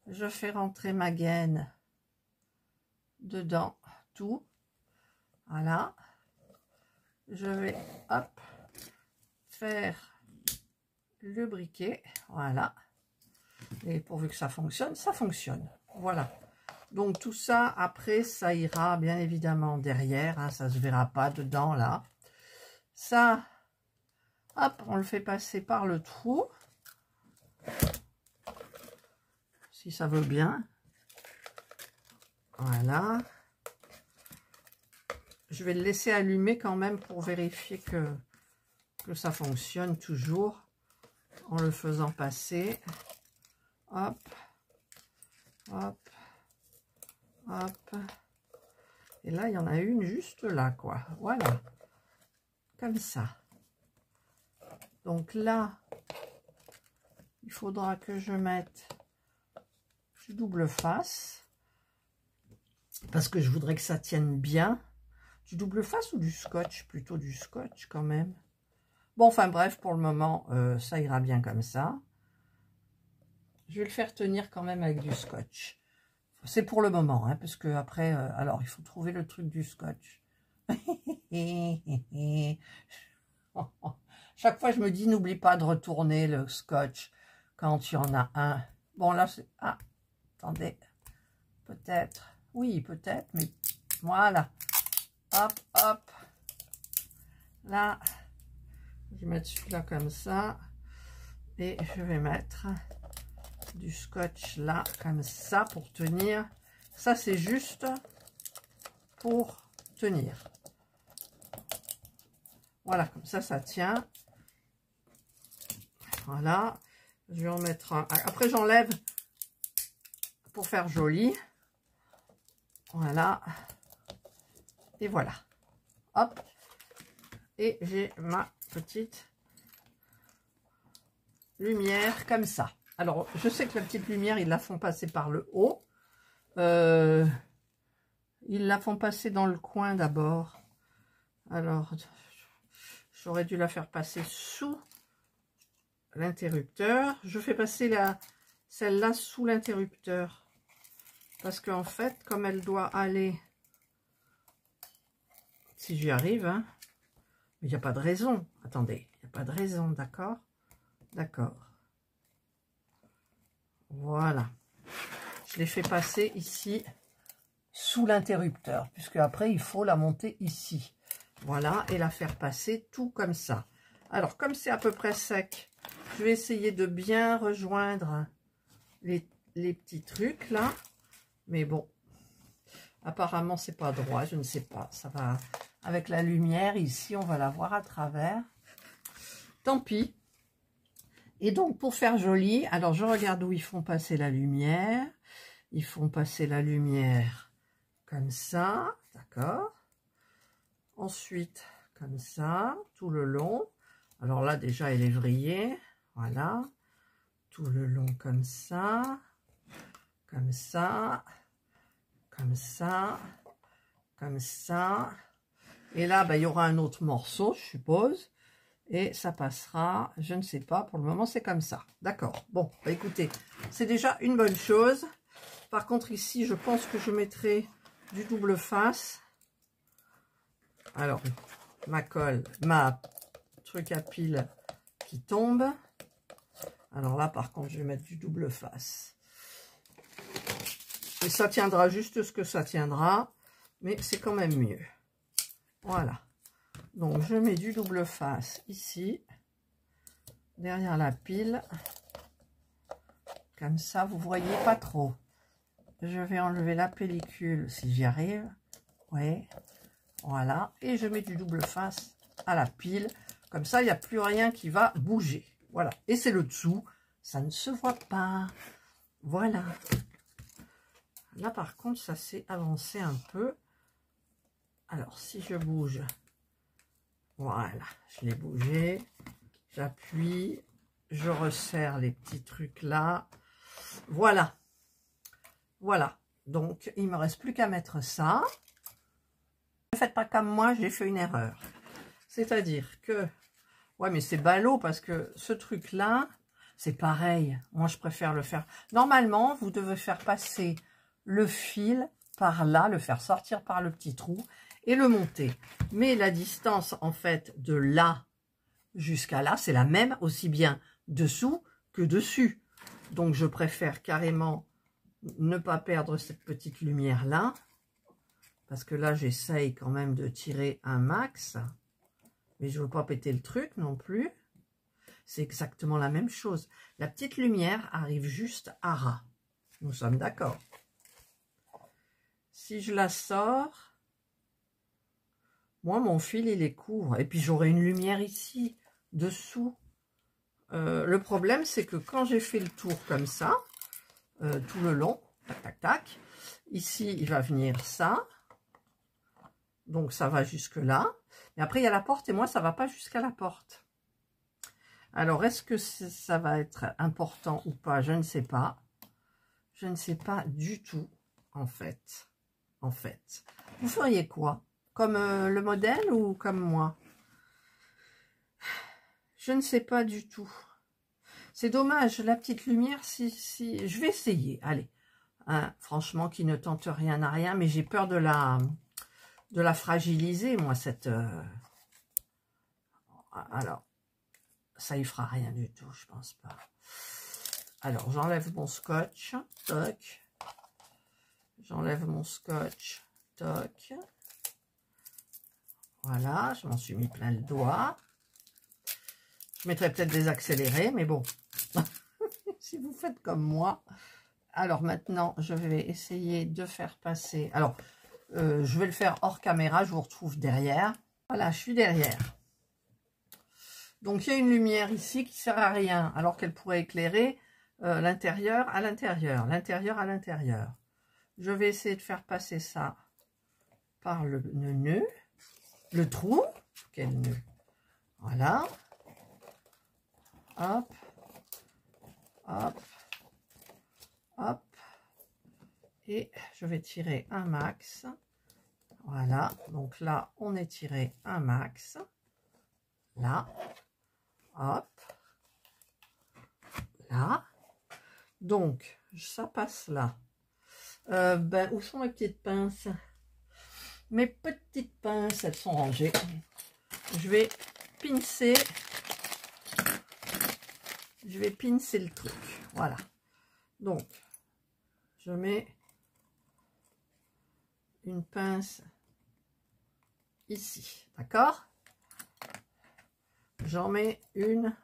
Je fais rentrer ma gaine dedans, tout, voilà, je vais, hop, faire le briquet, voilà, et pourvu que ça fonctionne, voilà, donc tout ça, après, ça ira bien évidemment derrière, hein, ça se verra pas dedans, là, ça, hop, on le fait passer par le trou, si ça veut bien. Voilà. Je vais le laisser allumer quand même pour vérifier que ça fonctionne toujours en le faisant passer. Hop, hop, hop. Et là, il y en a une juste là, quoi. Voilà. Comme ça. Donc là, il faudra que je mette du double face. Parce que je voudrais que ça tienne bien. Du double face ou du scotch? Plutôt du scotch quand même. Bon, enfin bref, pour le moment, ça ira bien comme ça. Je vais le faire tenir quand même avec du scotch. C'est pour le moment, hein, parce que après, alors il faut trouver le truc du scotch. Chaque fois, je me dis, n'oublie pas de retourner le scotch quand il y en a un. Bon, là, c'est... Ah, attendez. Peut-être... Oui, peut-être, mais voilà. Hop, hop. Là, je vais mettre celui-là comme ça. Et je vais mettre du scotch là, comme ça, pour tenir. Ça, c'est juste pour tenir. Voilà, comme ça, ça tient. Voilà. Je vais en mettre un. Après, j'enlève pour faire joli. Voilà. Et voilà. Hop. Et j'ai ma petite lumière comme ça. Alors, je sais que la petite lumière, ils la font passer par le haut. Ils la font passer dans le coin d'abord. Alors, j'aurais dû la faire passer sous l'interrupteur. Je fais passer celle-là sous l'interrupteur. Parce qu'en fait, comme elle doit aller... Si j'y arrive, hein, il n'y a pas de raison. Attendez, il n'y a pas de raison, d'accord? D'accord. Voilà. Je l'ai fait passer ici sous l'interrupteur, puisque après il faut la monter ici. Voilà, et la faire passer tout comme ça. Alors, comme c'est à peu près sec, je vais essayer de bien rejoindre les petits trucs là. Mais bon, apparemment, c'est pas droit, je ne sais pas. Ça va avec la lumière ici, on va la voir à travers. Tant pis. Et donc, pour faire joli, alors je regarde où ils font passer la lumière. Ils font passer la lumière comme ça, d'accord. Ensuite, comme ça, tout le long. Alors là, déjà, elle est vrillée. Voilà. Tout le long comme ça. Comme ça. Comme ça. Comme ça. Et là, il y aura un autre morceau, je suppose. Et ça passera, je ne sais pas. Pour le moment, c'est comme ça. D'accord. Bon, écoutez, c'est déjà une bonne chose. Par contre, ici, je pense que je mettrai du double face. Alors, ma colle, ma truc à pile qui tombe. Alors là, par contre, je vais mettre du double face. Et ça tiendra juste ce que ça tiendra, mais c'est quand même mieux. Voilà. Donc, je mets du double face ici, derrière la pile. Comme ça, vous voyez pas trop. Je vais enlever la pellicule si j'y arrive. Oui. Voilà. Et je mets du double face à la pile. Comme ça, il n'y a plus rien qui va bouger. Voilà. Et c'est le dessous. Ça ne se voit pas. Voilà. Là, par contre, ça s'est avancé un peu. Alors, si je bouge, voilà, je l'ai bougé. J'appuie. Je resserre les petits trucs là. Voilà. Voilà. Donc, il ne me reste plus qu'à mettre ça. Ne faites pas comme moi, j'ai fait une erreur. C'est-à-dire que... Ouais, mais c'est ballot parce que ce truc-là, c'est pareil. Moi, je préfère le faire. Normalement, vous devez faire passer le fil par là, le faire sortir par le petit trou et le monter. Mais la distance, en fait, de là jusqu'à là, c'est la même, aussi bien dessous que dessus. Donc, je préfère carrément ne pas perdre cette petite lumière-là. Parce que là, j'essaye quand même de tirer un max. Mais je ne veux pas péter le truc non plus. C'est exactement la même chose. La petite lumière arrive juste à ras. Nous sommes d'accord. Si je la sors, moi, mon fil, il est court. Et puis, j'aurai une lumière ici, dessous. Le problème, c'est que quand j'ai fait le tour comme ça, tout le long, tac, tac, tac, ici, il va venir ça. Donc, ça va jusque là. Mais après, il y a la porte et moi, ça ne va pas jusqu'à la porte. Alors, est-ce que ça va être important ou pas? Je ne sais pas. Je ne sais pas du tout, en fait. Vous feriez quoi? Comme le modèle ou comme moi? Je ne sais pas du tout. C'est dommage, la petite lumière, si... Je vais essayer, allez. Hein, franchement, qui ne tente rien à rien, mais j'ai peur de la fragiliser, moi, cette... Alors, ça y fera rien du tout, je pense pas. Alors, j'enlève mon scotch, toc. J'enlève mon scotch, toc. Voilà, je m'en suis mis plein le doigt. Je mettrai peut-être des accélérés, mais bon. Si vous faites comme moi. Alors, maintenant, je vais essayer de faire passer... Alors, je vais le faire hors caméra, je vous retrouve derrière. Voilà, je suis derrière. Donc, il y a une lumière ici qui ne sert à rien, alors qu'elle pourrait éclairer l'intérieur à l'intérieur, l'intérieur à l'intérieur. Je vais essayer de faire passer ça par le nœud, le trou. Quel nœud? Voilà. Hop, hop, hop. Et je vais tirer un max. Voilà, donc là, on est tiré un max. Là, hop, là. Donc, ça passe là. Où sont mes petites pinces? Mes petites pinces, elles sont rangées. Je vais pincer. Je vais pincer le truc. Voilà. Donc, je mets une pince ici, d'accord? J'en mets une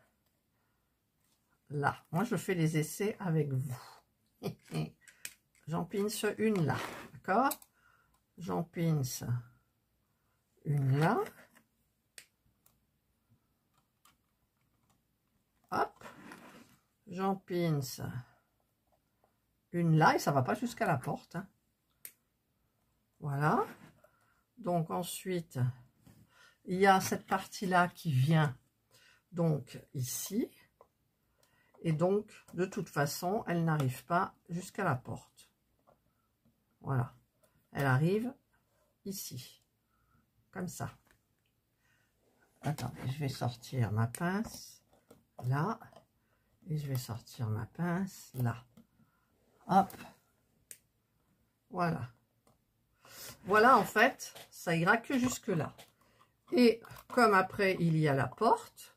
là. Moi, je fais les essais avec vous. J'en pince une là, d'accord? J'en pince une là. Hop. J'en pince une là et ça va pas jusqu'à la porte, hein. Voilà. Donc ensuite, il y a cette partie-là qui vient donc ici. Et donc, de toute façon, elle n'arrive pas jusqu'à la porte. Voilà. Elle arrive ici. Comme ça. Attendez, je vais sortir ma pince là. Et je vais sortir ma pince là. Hop. Voilà. Voilà, en fait, ça ira que jusque là. Et comme après, il y a la porte,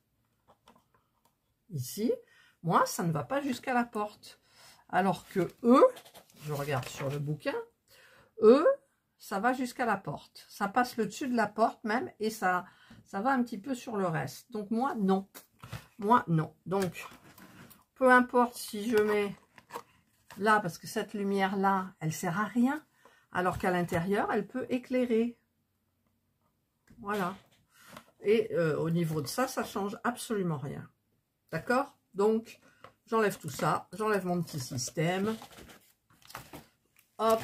ici, moi, ça ne va pas jusqu'à la porte. Alors que eux, je regarde sur le bouquin, eux, ça va jusqu'à la porte. Ça passe le dessus de la porte même et ça va un petit peu sur le reste. Donc moi, non. Moi, non. Donc, peu importe si je mets là, parce que cette lumière-là, elle sert à rien. Alors qu'à l'intérieur, elle peut éclairer. Voilà. Et au niveau de ça, ça change absolument rien. D'accord? Donc, j'enlève tout ça. J'enlève mon petit système. Hop.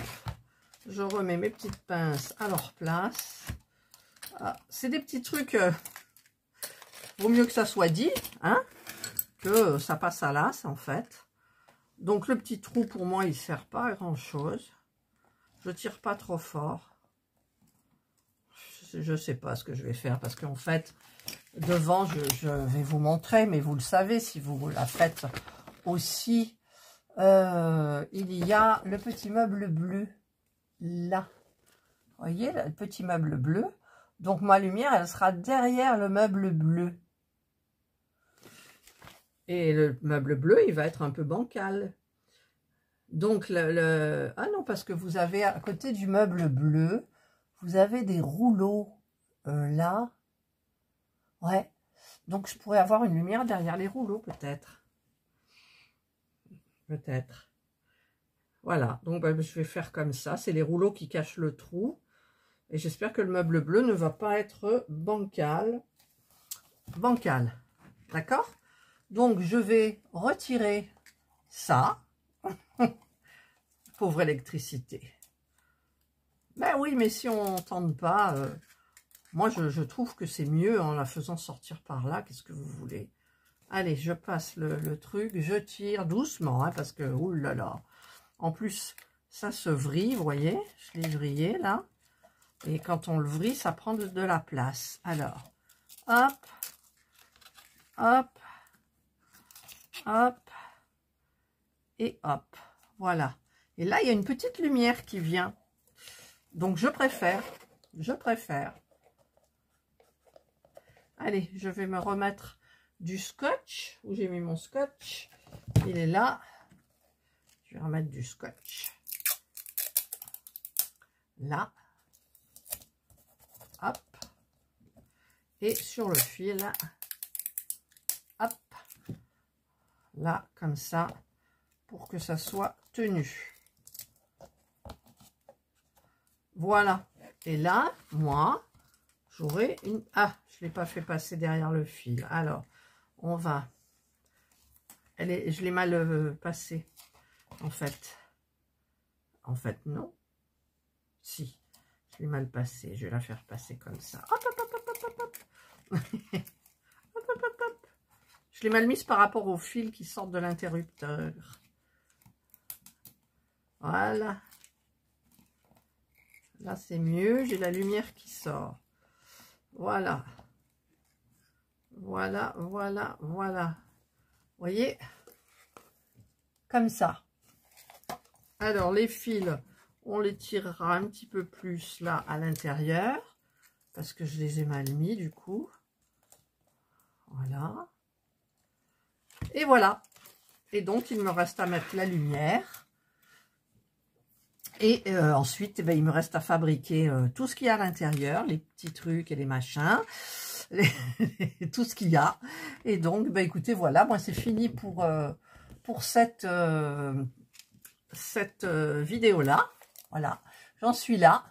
Je remets mes petites pinces à leur place. Ah, c'est des petits trucs. Vaut mieux que ça soit dit, hein, que ça passe à l'as, en fait. Donc, le petit trou, pour moi, il ne sert pas à grand-chose. Je tire pas trop fort. Je ne sais pas ce que je vais faire parce qu'en fait, devant, je vais vous montrer, mais vous le savez, si vous la faites aussi, il y a le petit meuble bleu, là. Vous voyez, le petit meuble bleu. Donc, ma lumière, elle sera derrière le meuble bleu. Et le meuble bleu, il va être un peu bancal. Donc, ah non, parce que vous avez à côté du meuble bleu, vous avez des rouleaux là. Ouais. Donc, je pourrais avoir une lumière derrière les rouleaux, peut-être. Peut-être. Voilà. Donc, bah, je vais faire comme ça. C'est les rouleaux qui cachent le trou. Et j'espère que le meuble bleu ne va pas être bancal. Bancal. D'accord? Donc, je vais retirer ça. Pauvre électricité. Ben oui, mais si on tente pas, moi je trouve que c'est mieux en la faisant sortir par là. Qu'est-ce que vous voulez? Allez, je passe le truc, je tire doucement, hein, parce que, oulala. En plus, ça se vrille, vous voyez? Je l'ai vrillé là. Et quand on le vrille, ça prend de la place. Alors, hop, hop, hop, et hop. Voilà. Et là, il y a une petite lumière qui vient. Donc, je préfère. Allez, je vais me remettre du scotch. Où j'ai mis mon scotch? Il est là. Je vais remettre du scotch. Là. Hop. Et sur le fil. Hop. Là, comme ça. Pour que ça soit tenu. Voilà. Et là, moi, j'aurai une... Ah, je ne l'ai pas fait passer derrière le fil. Alors, on va... Je l'ai mal passé, en fait. En fait, non. Si, je l'ai mal passé. Je vais la faire passer comme ça. Hop, hop, hop, hop, hop, hop. Hop, hop, hop, hop. Je l'ai mal mise par rapport au fil qui sort de l'interrupteur. Voilà. Là, c'est mieux. J'ai la lumière qui sort. Voilà. Voilà, voilà, voilà. Vous voyez? Comme ça. Alors, les fils, on les tirera un petit peu plus là à l'intérieur. Parce que je les ai mal mis, du coup. Voilà. Et voilà. Et donc, il me reste à mettre la lumière. Et ensuite, eh ben, il me reste à fabriquer tout ce qu'il y a à l'intérieur, les petits trucs et les machins, tout ce qu'il y a. Et donc, ben, écoutez, voilà, moi c'est fini pour cette vidéo-là. Voilà, j'en suis là.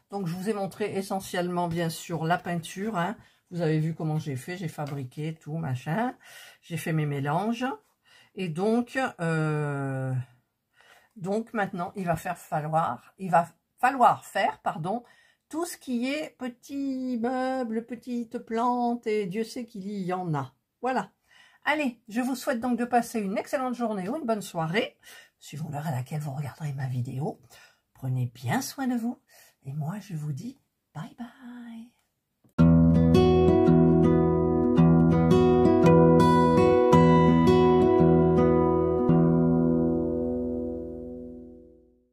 Donc, je vous ai montré essentiellement, bien sûr, la peinture. Hein. Vous avez vu comment j'ai fait, j'ai fabriqué tout, machin. J'ai fait mes mélanges. Et donc maintenant, il va falloir faire, pardon, tout ce qui est petits meubles, petites plantes, et Dieu sait qu'il y en a. Voilà. Allez, je vous souhaite donc de passer une excellente journée ou une bonne soirée, suivant l'heure à laquelle vous regarderez ma vidéo. Prenez bien soin de vous, et moi je vous dis bye bye.